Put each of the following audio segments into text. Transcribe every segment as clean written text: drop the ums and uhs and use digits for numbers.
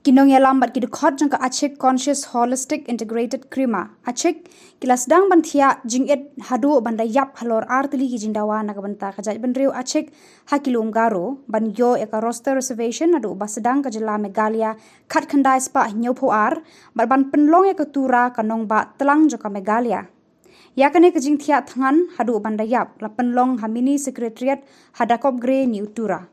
Kinong ya lambat ki dukhat jangka Achik Conscious Holistic Integrated Krima. Achik kilas dang ban Thiah jingit hadu ban yap halor artili ki Dawa na kabanta kajaj ban riu Achik hakilum garo ban yo eka roster reservation adu basedang ka jela Meghalaya khat khandai spa nyopo ar ban penlong eka tura ka Nongbah Tlang joka Meghalaya. Yakane ka jing Thiah Thngan hadu ban yap la penlong hamini secretariat hadakop gre ni utura.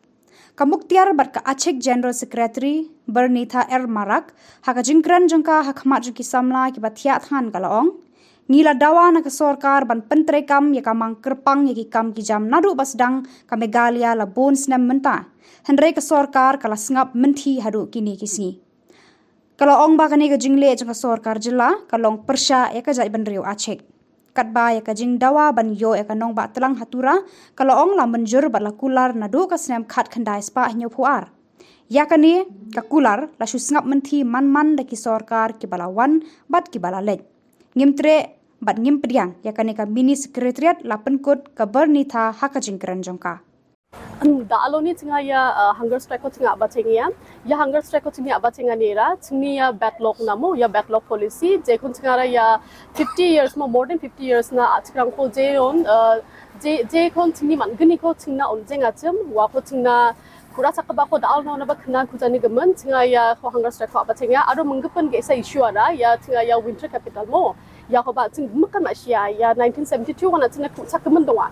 Kamuktiar bat ka Achik General Secretary Bernita Marak haka jingkran jangka hakmat jangki samla ki bat Thiah Thngan kalaong ngila dawa na ka sorkar ban pentrekam ya kamang kerpang ya ki kam ki jam nadu basdang ka Meghalaya la bon snam menta hendre ka sorkar kala sngap menti hadu kini kisi kalaong ba kani ka jingle jangka sorkar jela kalong persha ya ka jai ban riu Achik katba ya ka jing dawa ban yo ya ka Nongbah Tlang hatura kalaong la menjur bat la kular nadu ka snam khat khandai spa nyo puar ya kani ka kular la susngap menti man da ki sorkar ki balawan bat ki balalej ngimtre bat ngim priang ya kani ka mini secretariat la penkut ka Bernita haka jingkran jongka da aloni tinga ya hunger strike ko tinga ba tinga ya hunger strike ko tinga ba tinga nera tinga ya backlog namo ya backlog policy je kun tinga ya 50 years more than 50 years na achikrang ko je on je kon tingi man gni ko tinga on jenga chum wa ko tinga kura sakaba ko da alno na ba khna kujani gaman tinga ya ko hunger strike ko ba tinga aro menggepen ge sa issue ara ya tinga ya winter capital mo ya ko ba ting makan masia ya 1972 wana tinga ku sakmen doa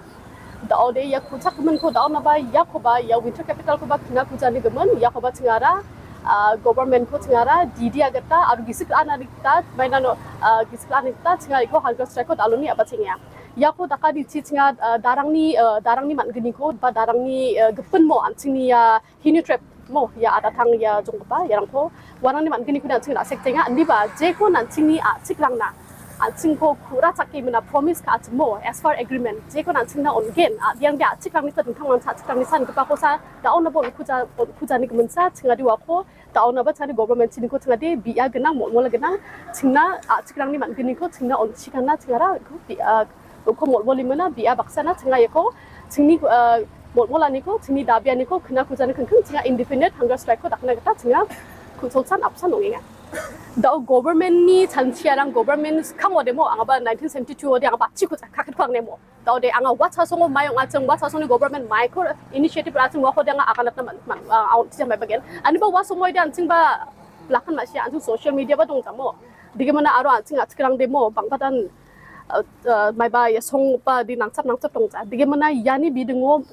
da ode ya ku sakmen ko da na ba ya ko ba ya winter capital ko ba khna kujani gaman ya ko ba tingara government ko tingara didi agata aru gisik anarikta mainano gisik anarikta tinga ko hunger strike ko daloni aba tinga ya ko taka di tinga darangni man gini ko ba darangni gepen mo antingi ya hini trap mo ya ada tang ya jongpa ya rangko warang ni man gini ko na tinga sektenga andi ba je ko nantingi chikrang na anting ko kura chaki mina promise ka atmo as far agreement je ko nanting na on gain yang dia chikrang ni tadung thangman cha chikrang ni san ka ko sa da on na bo kuja ni gmensa tinga di wa ko da on na ba chani government chini ko tinga de biya genang mo la genang tingna chikrang ni man gini ko tingna on chikana tingara ko ko mo mana biya baksana tinga yako tingni mola ni ko tingni dabia ni ko khna kuja ni khang tinga independent hunger strike ko dakna gata tinga kusolsan apsan ongenga da government ni chanchiarang government kangwa demo anga 1972 ode anga chiku kakit phang nemo da ode anga wacha songo mayong achang wacha soni government micro initiative achang wa khode anga akanat man out chi mai bagen ani ba wa somoy dan ching ba lakan ma sia anju social media ba dong jamo digemana aro aching achkrang demo bangpadan mai ba ya song pa di nangchap tong cha digemana yani bidengo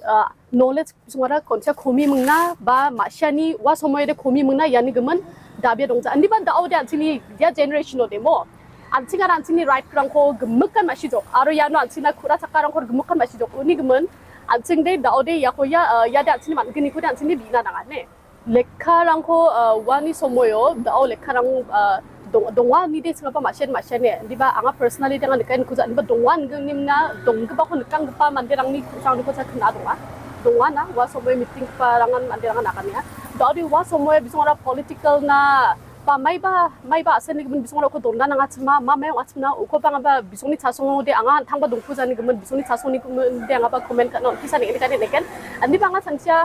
knowledge sungara koncha khomi mungna ba masiani wa somoy de khomi mungna yani gemen dabia dongja andi ban da aude antini dia generation ode mo antinga antini right krang ko gemukkan masijok aro ya no antina kura sakarang ko gemukkan masijok uni gemen anting de da aude ya ko ya da antini man gini ko da antini bina nangane lekharang ko wani somoyo da au lekharang dongwa ni de singa pa masien ne diba anga personally dengan kan kuja diba dongwan gimna dongba ko nekang pa mandirang ni kusang ko sa khna dongwa na wa somoy meeting pa rangan mandirang nakanya dari wa somoy bisong political na pa may ba asen ni bisong ko donna nga chma ma may achna uko pa nga ba bisong ni chasong de anga thangba dongpu jani gmen bisong ni chasong ni de anga ba comment ka no kisa ni kan neken andi ba nga sancha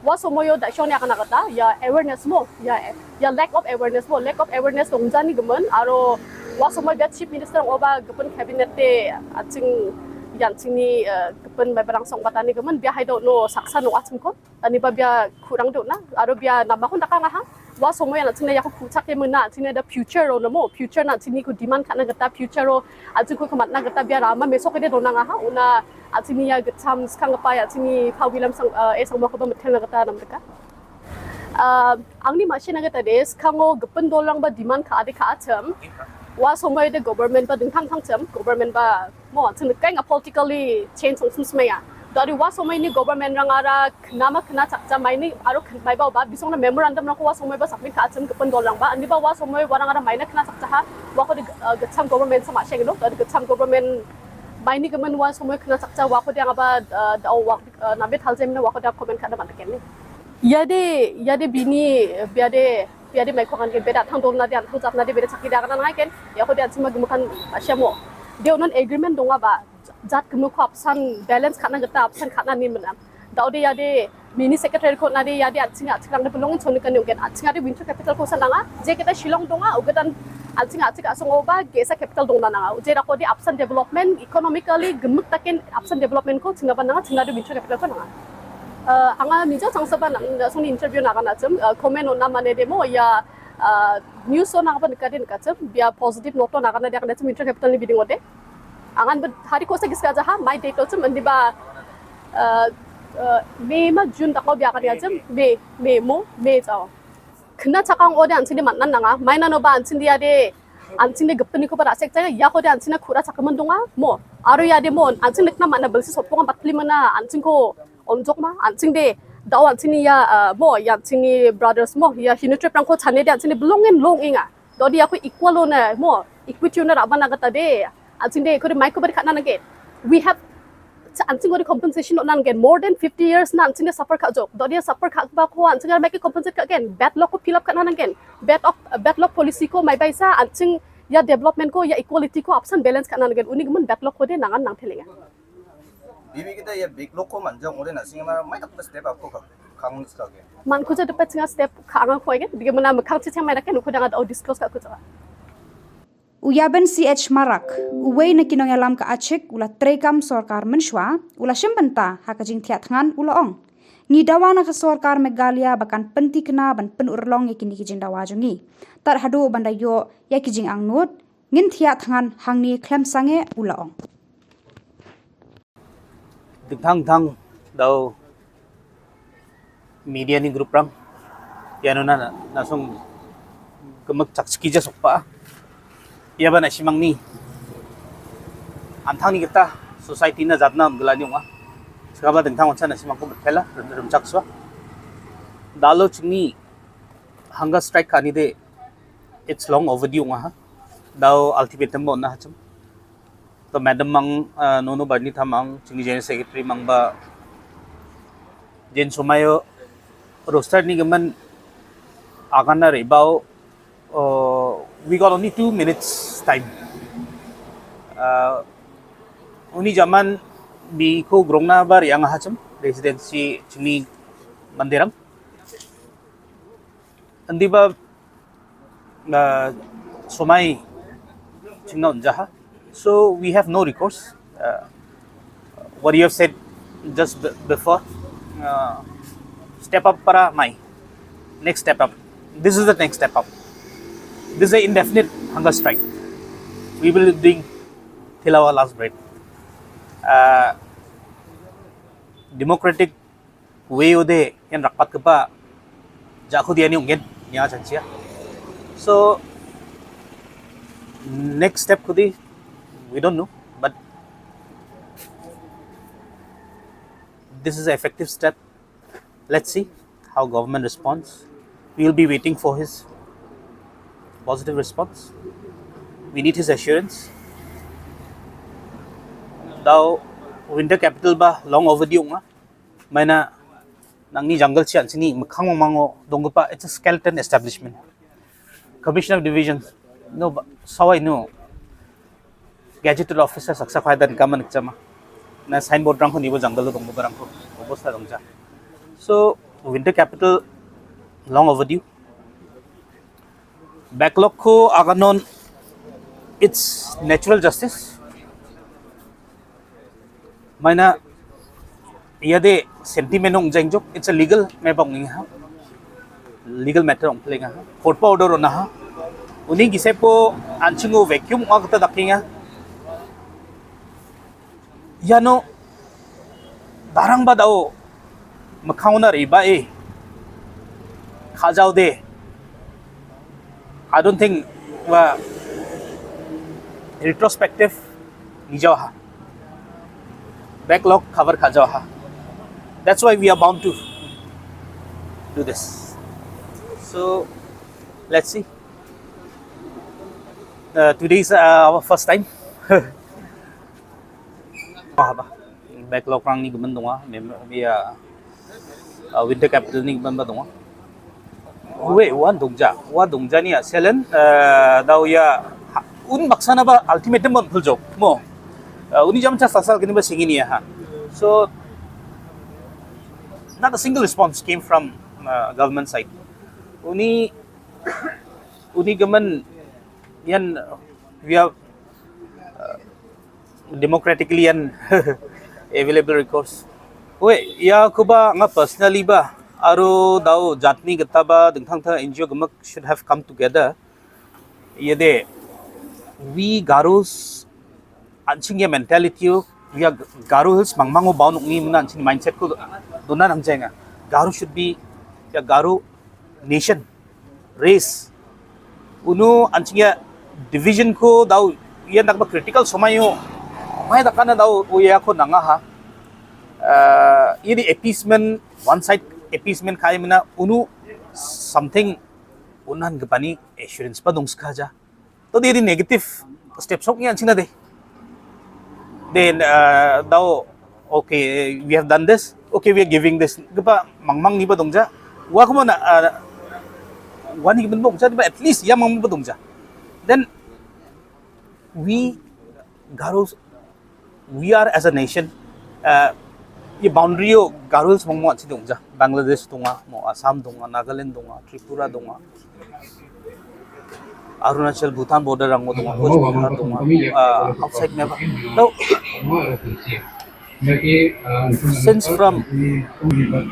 wa somoyo da shoni aka nakata ya awareness mo ya lack of awareness dong jani gmen aro wa somoy ga chief minister oba gpen cabinet de aching yang sini kepen barang song batani kemen biar hai no saksa no achim ko tani ba biar kurang do na aro biar nambah ko nakanga ha wa somo yang sini ya ko puchak ke mena sini ada future ro no mo future na sini ko demand kana gata future ro aji ko kamat na gata biar rama mesok de do na ha una sini ya gacham skang pa ya sini pawilam sang sang mo ko ba metel na gata nam ka angni machine na gata des kango gepen dolang ba demand ka ade ka acham wa somoy de government ba dingthang cham government ba mo chung kai nga politically change song smaya dari wa somoy ni government rangara nama khna chakcha mai ni aro mai ba bisong na memorandum na ko wa somoy ba submit ka cham kapan dolang ba ani ba wa somoy warangara mai na khna chakcha ha wa ko gacham government sama sheng no dari gacham government mai ni gaman wa somoy khna chakcha wa ko dia ba da wa na bet haljem na wa ko da comment ka da man ken ni yade bini biade mai ko kan ke beda thang dong na dia thang chap na dia beda chaki da kana ngai ken ya ko dia chima gumukan asyamo dia non agreement donga ba jat gemu ko option balance khana gata option khana ni mana da ode yade mini secretary ko nari ya di achinga achikang de belong chon kan ugen achinga de winter capital ko sananga je kita Shillong donga ugedan achinga achik asongoba gesa capital dong nanga je ra ko di upsan development economically gemuk takin upsan development ko chinga bananga chinga de winter capital ko nanga anga nijo changsoba nang song interview naga na chum comment onna mane demo ya news so naga ban kadin ka chum bia positive note naga na dia kan chum winter capital ni bidding ode angan hari ko sa giska jaha my date chum andiba May ma June tako biya kaniya jam May jaw kena cakang ode ansin di mannan nanga maina no ba ansin dia de ansin de gapni ko para sek jaya ya ko de ansin khura cakaman donga mo aru ya de mo ansin lekna mana belsi sopong batli mana ansin ko onjok ma ansin de Dawa ansin ya mo ya ansin ni brothers mo ya hinutre prang ko chane de ansin de belongin long inga dodi ya ko equal na mo equity na rabana gata de ansin de ko de mic ko ber khana nage we have anjing ko compensation on again more than 50 years na anjing suffer ka jok dodia suffer ka ba ko anjing make compensate ka again bad luck ko fill up ka na again bad luck policy ko mai baisa anjing ya development ko ya equality ko option balance ka na again unig mun bad luck ko de nangan nang thelinga bibi kita ya big luck ko manjang ore na singa mai tak step up ko kang ska ge man ko je dapat singa step ka ang ko again diga mana makang chichang mai raken ko danga au disclose ka ko cha Uyaben CH Marak, uway na kinongalam ka Achik ula trekam sorkar menshwa, ula simbenta hakajing Thiah Thngan ula ong. Ni Dawa na ka sorkar Meghalaya bakan pentikna ban penurlong ya kini kijing Dawa jungi. Tar hadu bandayo ya kijing angnut, ngin Thiah Thngan hangni klem sange ula ong. Thang daw media ni group rang yan na nasong kemek cakskija sokpa ya ba na simang ni antang ni kita society na zatna gelani wa sagaba dengtang wancha na simang ko betela rum chakswa dalo chini hunger strike kani de it's long overdue wa daw ultimatum mo na hachum to madam mang nono barni thamang chini general secretary mang ba jen sumayo roster ni gaman agana rebao we got only 2 minutes time uni zaman bi ko grongna bar yang hachum residency chini mandirang andi ba somai chingna unjaha so we have no recourse what you have said just before step up para mai next step up this is the next step up this is an indefinite hunger strike we will be doing till our last breath democratic way ode yan rakpat ka ba jako diani ungen nya chanchia so next step kudi we don't know but this is an effective step let's see how government responds we will be waiting for his positive response we need his assurance daw winter capital ba long overdue nga maina nangni jungle chian sini makhang mango dongpa it's a skeleton establishment commissioner of division no so I know gazetted officer saksa phaidan kaman chama na signboard rang ni bo jungle dong barang ko obosta dongja so winter capital long overdue backlog ko aganon it's natural justice maina yade sentiment ong jengjok it's a legal mebong ha legal matter ong plenga court pa order na ha uni gise po anchingo vacuum agta dakinga yano darang badao makhauna riba e khajau de I don't think retrospective nijaha backlog cover khajaha that's why we are bound to do this so let's see today is our first time backlog rang ni gaman donga via winter capital ni gaman ba donga we wan dongja ni selen daw ya un baksana ba ultimatum mon phuljo mo uni jam cha sasal kini ba singini ha so not a single response came from government side. Uni gaman yan we have democratically and available recourse. Oye, ya kuba nga personally ba aro daw jatni gata ba dingthang tha NGO gamak should have come together. Yede we Garos anching ya mentality yo we are Garo hills mangmango baun ngi muna anching mindset ko donan ang jenga. Garo should be ya Garo nation race. Uno anching ya division ko daw yan nagba critical sumayo. May dakana daw uya ko nanga ha. Ini appeasement one side appeasement kaya mina uno something unan gapani assurance pa dong skaja. To di negative steps ok yan sina de. Then daw okay we have done this. Okay we are giving this. Gapa mangmang ni ba dongja. Wa ko na wani giben bong di ba at least ya mang ba dongja. Then we Garos we are as a nation ये boundary यो Garo hills mong अच्छी दूँगा Bangladesh दूँगा मो Assam दूँगा Nagaland दूँगा Tripura दूँगा Arunachal Bhutan border रंगो दूँगा Coach Bihar दूँगा outside में बा तो since from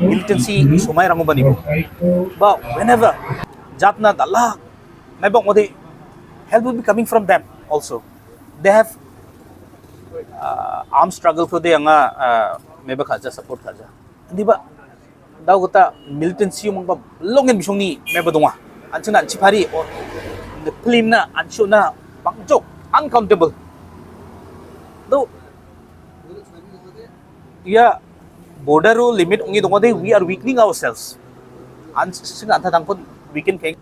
militancy sumai रंगो बनी but whenever jatna dalla मैं बात मोदे help will be coming from them also they have armed struggle for the anga meba khaja support khaja di ba daw gota militancy mong ba longen bisong ni meba donga anchuna chipari or the claim na anchuna bangjok uncountable do ya border limit ongi donga de we are weakening ourselves anchuna antha tangpon weaken keng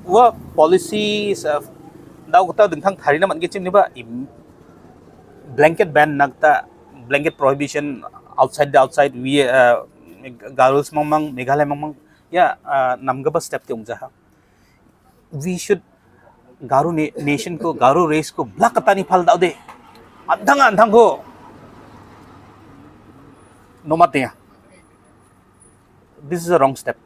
wa policies daw gota dingthang thari na man ge chim ni ba blanket ban nagta blanket prohibition outside we Garos mamang Meghalaya mamang ya namgaba step tiong jaha we should Garo nation ko Garo race ko black katani phal daw de andang ko no mate this is a wrong step